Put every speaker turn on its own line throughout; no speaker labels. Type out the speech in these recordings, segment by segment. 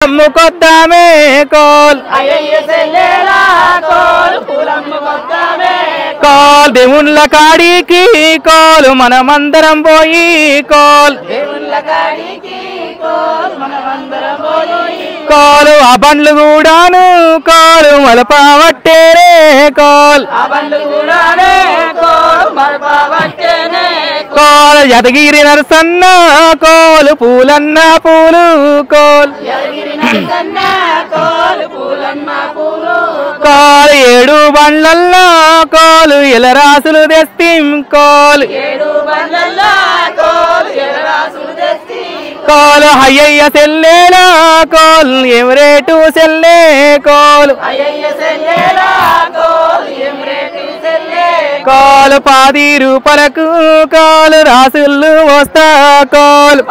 ముకొద్దామే coal coal దేవుళ్ళ కాడికి కోలు మనమందరం పోయి కోల్ కోలు ఆ బండ్లు కూడాను కోలు మలపవట్టేనే కోల్ కోల్ యదగిరి నరసన్న కోలు పూలన్న పూలు కోల్ కోల్ ఏడు బండ్లల్లా కోలు ఎలరాసులు తెస్తిం కోల్ కోల్ అయ్యయ్య సెల్లేలా కోల్ ఎవరేటు సెల్లే కోల్ కోల్ 10 రూపాయలకు కోల్ రాసులు వస్తా కోల్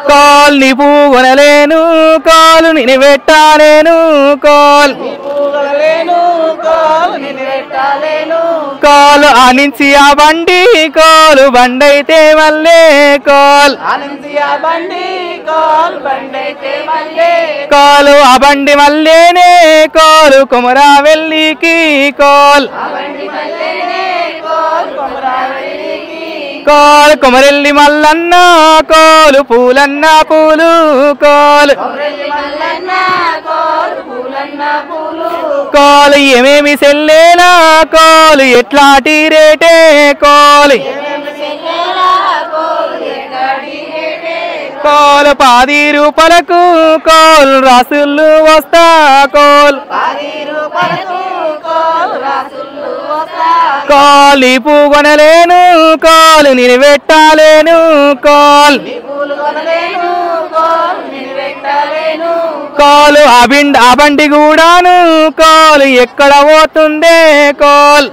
కోల్ నీ పూగొనలేను కోల్ నిన్ను పెట్టాలేను కోల్ కోల్ ఆనించి ఆ బండి కోలు బండైతే మల్లే కోల్ కోలు ఆ బండి మల్లేనే కోలు కుమరా వెళ్ళికి కోల్ కోల్ కుమరెల్లి మల్లన్న కోలు పూలన్న పూలు కోల్ కోలు ఏమేమి సెల్లేలా కోలు ఎట్లాంటి రేటే కోలు కోల్ 10 రూపాయలకు కోల్ రాసులు వస్తా కోల్ కోల్ ఈ పూ కొనలేను కోల్ నేను పెట్టాలేను కోల్ కోలు ఆ బండి కూడాను కోలు ఎక్కడ పోతుందే కోల్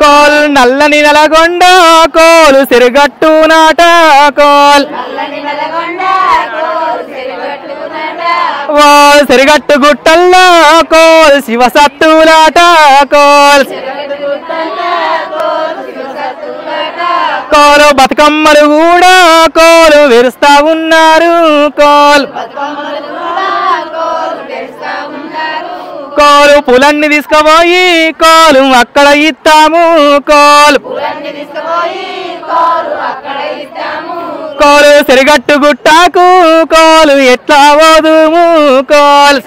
కోల్ నల్లని నలగొండ కోలు సిరిగట్టు నాట కోల్ వాల్ సిరిగట్టు గుట్టల్లా కోల్ శివసత్తులాట కోల్ కోలు బతుకమ్మలు కూడా కోలు వెరుస్తా ఉన్నారు కోల్ కోలు పూలన్నీ తీసుకుపోయి కోలు అక్కడ ఇస్తాము కోల్ కోలు సిరిగట్టు గుట్టాకు కోలు ఎట్లా పోదుము కోల్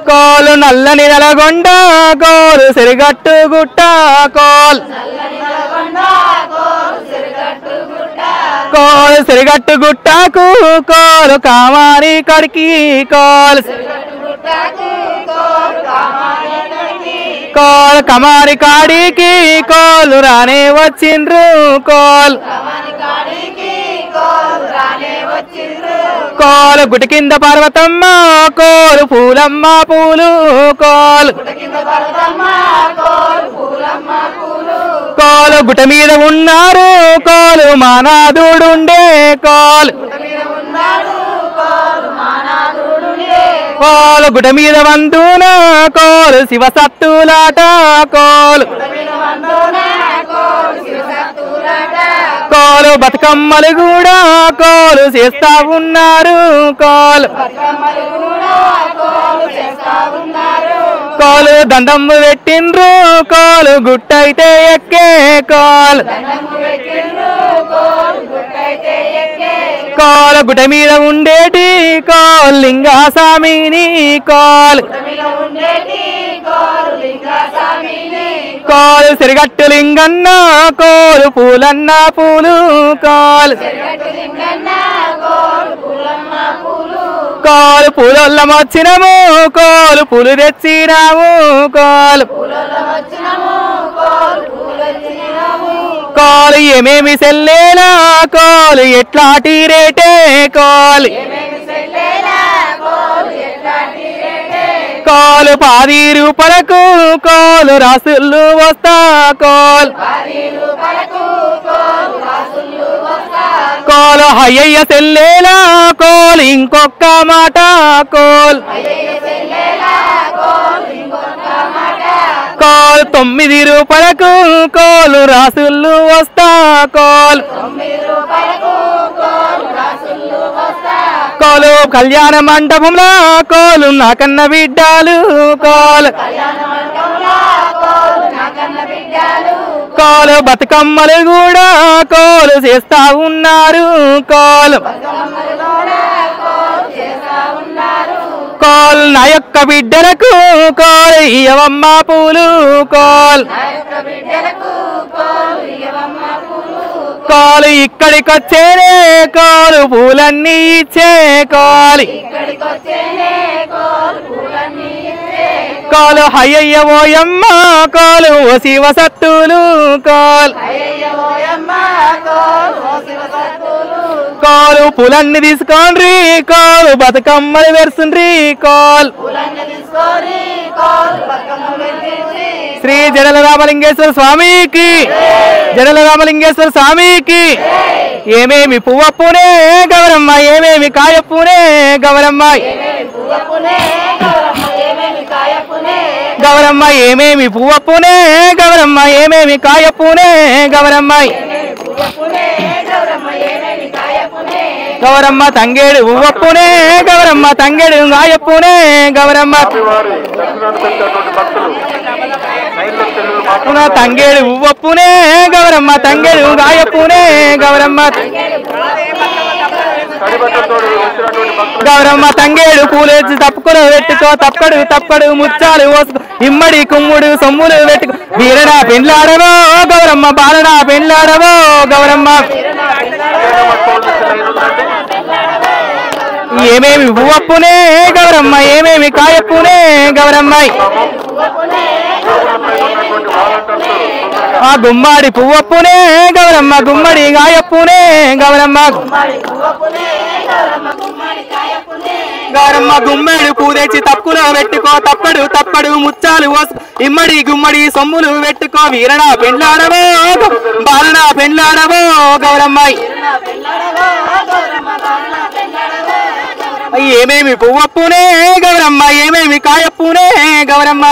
కోలు నల్లని నలగొండ కోలు సిరిగట్టు గుట్ట కోల్ కోల్ సిరిగట్టు గుట్టకు కోలు కామారి కడికి కోల్ కోల్ కమారి కాడికి కోలు రానే వచ్చిండ్రు కోల్ కోలు గుటి కింద పర్వతమ్మ కోలు పూలమ్మ పూలు కోల్ కోలు గుట మీద ఉన్నారు కోలు మానాదుడుండే కోల్ కోలు గుట మీద వందున కోలు శివసత్తులాట కోల్ కోలు బతుకమ్మలు కూడా కోలు చేస్తా ఉన్నారు కోల్ కోలు దండం పెట్టిండ్రు కోలు గుట్టయితే ఎక్కే కోల్ కోలు గుట మీద ఉండేటి కోల్ లింగస్వామిని కోల్ కోలు సిరిగట్టు లింగన్న కోలు పూలన్న పూలు కోల్ కోలు పూలొల్లం వచ్చినము కోలు పూలు తెచ్చినాము కోల్ కోలు ఏమేమి సెల్లేలా కోలు ఎట్లాంటి రేటే కోల్ కోలు 10 రూపాయలకు కోలు రాసులు వస్తా కోల్ కోలు అయ్యయ్య సెల్లేలా కోలు ఇంకొక మాట కోల్ కోల్ 9 రూపాయలకు కోలు రాసులు వస్తా కోల్ కోలు కళ్యాణ మండపంలో కోలు నాకన్న బిడ్డాలు కోల్ కోలు బతుకమ్మలు కూడా కోలు చేస్తా ఉన్నారు కోలు కోల్ నా యొక్క బిడ్డలకు కోల్ ఇయ్యవమ్మ పూలు కోల్ కోలు ఇక్కడికొచ్చేనే కోలు పూలన్నీ ఇచ్చే కోలి కోలు హయ్యయ్య ఓయమ్మ కోలు ఓ శివ సత్తులు కోల్ కోలు పూలన్నీ తీసుకోండి కోలు బతుకమ్మలు పెరుస్తుండ్రి కోల్ శ్రీ జడల రామలింగేశ్వర స్వామికి జడల రామలింగేశ్వర స్వామికి ఏమేమి పువ్వప్పునే గౌరమ్మ ఏమేమి కాయప్పునే గౌరమ్మ గౌరమ్మ ఏమేమి పువ్వప్పునే గౌరమ్మ ఏమేమి కాయప్పునే గౌరమ్మ గౌరమ్మ తంగేడు పువ్వప్పునే గౌరమ్మ తంగేడు గాయప్పునే గౌరమ్మ తంగేడు పువ్వప్పునే గౌరమ్మ తంగేడు గాయప్పునే గౌరమ్మ గౌరమ్మ తంగేడు పూలేసి తప్పుకులు పెట్టుకో తప్పడు తప్పడు ముచ్చాలు పోసుకో ఇమ్మడి కుమ్ముడు సొమ్ములు పెట్టుకో వీరనా పెండ్లాడవో గౌరమ్మ బాలనా పెండ్లాడవో గౌరమ్మ ఏమేమి పువ్వప్పునే గౌరమ్మ ఏమేమి కాయప్పునే గౌరమ్మ ఆ గుమ్మడి పువ్వప్పునే గౌరమ్మ గుమ్మడి గాయప్పునే గౌరమ్మ గౌరమ్మ గుమ్మడి పూ తెచ్చి తప్పులో పెట్టుకో తప్పడు తప్పడు ముచ్చాలు పోసు ఇమ్మడి గుమ్మడి సొమ్ములు పెట్టుకో వీరనా పెండ్లాడవో బాలనా పెండ్లాడవో గౌరమ్మ ఏమేమి పువ్వప్పునే గౌరమ్మ ఏమేమి కాయప్పునే గౌరమ్మ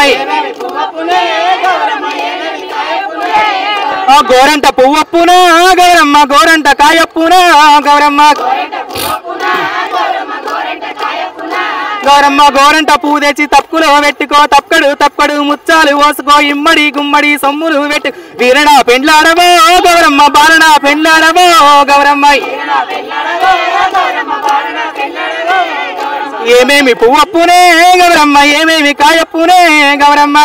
గోరంట పువ్వప్పునా గౌరమ్మ గోరంట కాయప్పునా గౌరమ్మ గౌరమ్మ గోరంట పూ తెచ్చి తప్పులో పెట్టుకో తప్పడు తప్పడు ముచ్చాలు పోసుకో ఇమ్మడి గుమ్మడి సొమ్ములు పెట్టు వీరనా పెండ్లాడవో గౌరమ్మ బాలనా పెండ్లాడవో గౌరమ్మ ఏమేమి పువ్వప్పునే గౌరమ్మ ఏమేమి కాయప్పునే గౌరమ్మ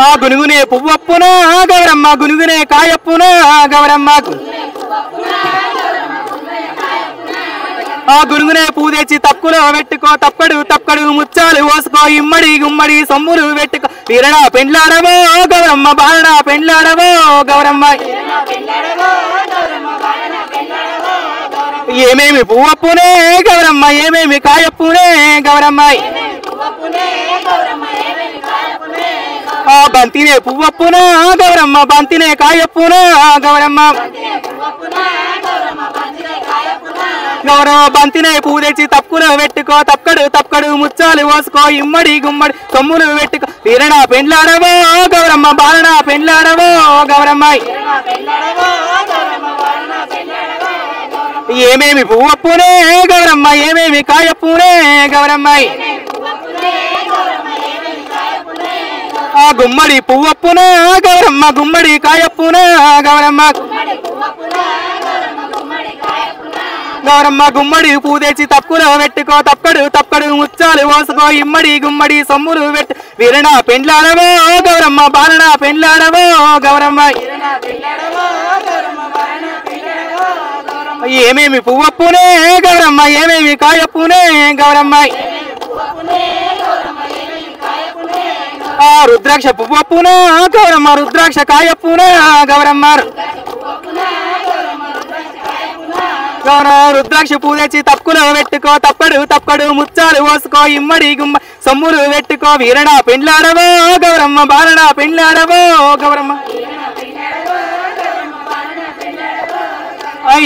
ఆ గునుగునే పువ్వప్పునా గౌరమ్మ గునుగునే కాయప్పునా గౌరమ్మ ఆ గునుగునే పూ తెచ్చి తప్పులో పెట్టుకో తప్పడు తప్పడు ముచ్చాలు పోసుకో ఇమ్మడి గుమ్మడి సొమ్ములు పెట్టుకో వీరనా పెండ్లాడవో గౌరమ్మ బాలనా పెండ్లాడవో గౌరమ్మ ఏమేమి పువ్వప్పునే గౌరమ్మ ఏమేమి కాయప్పునే గౌరమ్మ ఆ బంతినే పువ్వప్పునా గౌరమ్మ బంతినే కాయప్పునా గౌరమ్మ గౌరమ్మ బంతినే పూ తెచ్చి తప్పులో పెట్టుకో తప్పడు తప్పడు ముచ్చాలు పోసుకో ఇమ్మడి గుమ్మడి సొమ్ములు పెట్టుకో వీరనా పెండ్లాడవో గౌరమ్మ బాలనా పెండ్లాడవో గౌరమ్మ ఏమేమి పువ్వప్పునే గౌరమ్మ ఏమేమి కాయప్పునే గౌరమ్మ ఆ గుమ్మడి పువ్వప్పునా గౌరమ్మ గుమ్మడి కాయప్పునా గౌరమ్మ గౌరమ్మ గుమ్మడి పూ తెచ్చి తప్పులో పెట్టుకో తప్పడు తప్పడు ముచ్చాలు పోసుకో ఇమ్మడి గుమ్మడి సొమ్ములు పెట్టు వీరనా పెండ్లాడవో గౌరమ్మ బాలనా పెండ్లాడవో గౌరమ్మ ఏమేమి పువ్వప్పునే గౌరమ్మ ఏమేమి కాయప్పునే గౌరమ్మ ఆ రుద్రాక్ష పువ్వప్పునా గౌరమ్మ రుద్రాక్ష కాయప్పునా గౌరమ్మ గౌరమ్మ రుద్రాక్ష పూ తెచ్చి తప్పులో పెట్టుకో తప్పడు తప్పడు ముచ్చాలు పోసుకో ఇమ్మడి గుమ్మ సొమ్ములు పెట్టుకో వీరనా పెండ్లాడవో గౌరమ్మ బాలనా పెండ్లాడవో గౌరమ్మ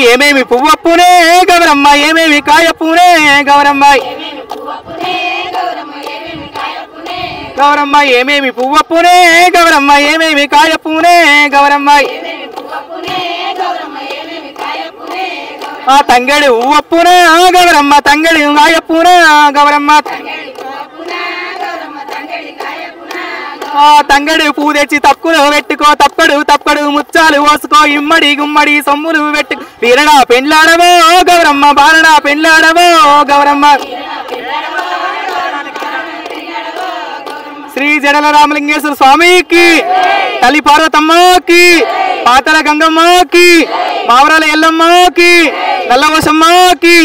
ఏమేమి పువ్వప్పునే గౌరమ్మ ఏమేమి కాయప్పునే గౌరమ్మ గౌరమ్మ ఏమేమి పువ్వప్పునే గౌరమ్మ ఏమేమి కాయప్పునే గౌరమ్మ ఆ తంగడి ఉవ్వప్పునా గౌరమ్మ తంగడి కాయప్పునా గౌరమ్మ ఆ తంగడి పువ్వు తెచ్చి తప్పులు పెట్టుకో తప్పడు తప్పడు ముచ్చాలు పోసుకో ఇమ్మడి గుమ్మడి సొమ్ములు పెట్టుకో వీరడా పెండ్లాడవో గౌరమ్మ బాలడా పెండ్లాడవో గౌరమ్మ శ్రీ జడల రామలింగేశ్వర స్వామికి తల్లి పార్వతమ్మకి పాతల గంగమ్మకి మావరాల ఎల్లమ్మకి నల్లవశమ్మకి